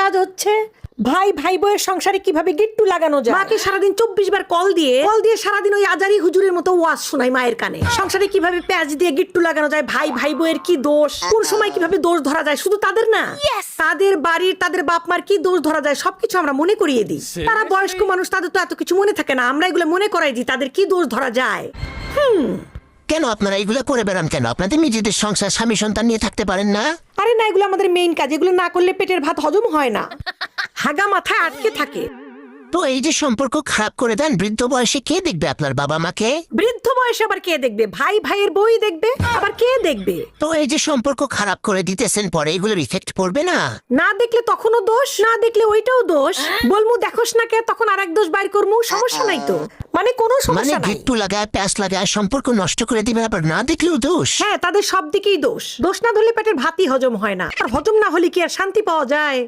কাজ হচ্ছে ভাই ভাই বউয়ের সংসারে কিভাবে গিট্টু লাগানো যায়। মাকে সারাদিন 24 বার কল দিয়ে সারাদিন ওই আজারি হুজুরের মতো ওয়াজ শোনাই মায়ের কানে। সংসারে কিভাবে পেঁয়াজ দিয়ে গিট্টু লাগানো যায়, ভাই ভাই বউয়ের কি দোষ, কোন সময় কিভাবে দোষ ধরা যায়, শুধু তাদের না তাদের বাড়ির তাদের বাপ মার কি দোষ ধরা যায় সবকিছু আমরা মনে করিয়ে দিই। তারা বয়স্ক মানুষ, তাদের তো এত কিছু মনে থাকে না, আমরা এগুলো মনে করাই দিই তাদের কি দোষ ধরা যায়। কেন আপনারা এগুলো করে বেড়ান কেন? আপনাদের নিজেদের সংসার স্বামী সন্তান নিয়ে থাকতে পারেন না? আরে না, এগুলো আমাদের মেইন কাজ, এগুলো না করলে পেটের ভাত হজম হয় না, হাগা মাথায় আটকে থাকে। তো এই যে সম্পর্ক খারাপ করে দেন, বৃদ্ধ বয়সে কে দেখবে আপনার বাবা মাকে? বৃদ্ধ বয়সে আবার কে দেখবে? ভাই ভাইয়ের বই দেখবে, আবার কে দেখবে? তো এই যে সম্পর্ক খারাপ করে দিতেছেন, পরে এগুলোর ইফেক্ট পড়বে না? না দেখলে তখনও দোষ, না দেখলে ওইটাও দোষ। বলমু দেখোস না কে, তখন আরেক দোষ বাইর করমু, সমস্যা নাই তো, মানে কোনো মানে সমস্যা নাই। গিট্টু লাগায় প্যাঁচ লাগায় সম্পর্ক নষ্ট করে দিবেন, আবার না দেখলেও দোষ? হ্যাঁ, তাদের সব দিকেই দোষ। দোষ না ধরলে পেটের ভাতই হজম হয় না, আর হজম না হলে কি আর শান্তি পাওয়া যায়?